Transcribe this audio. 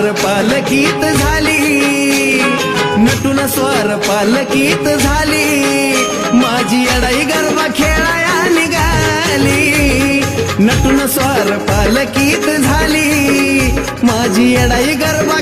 स्वार पालकीत झाली, नटून स्वार पालकीत झाली, माझी अडाई गरबा खेळाया निघाली, नटून स्वार पालकीत झाली, माझी अडाई गरबा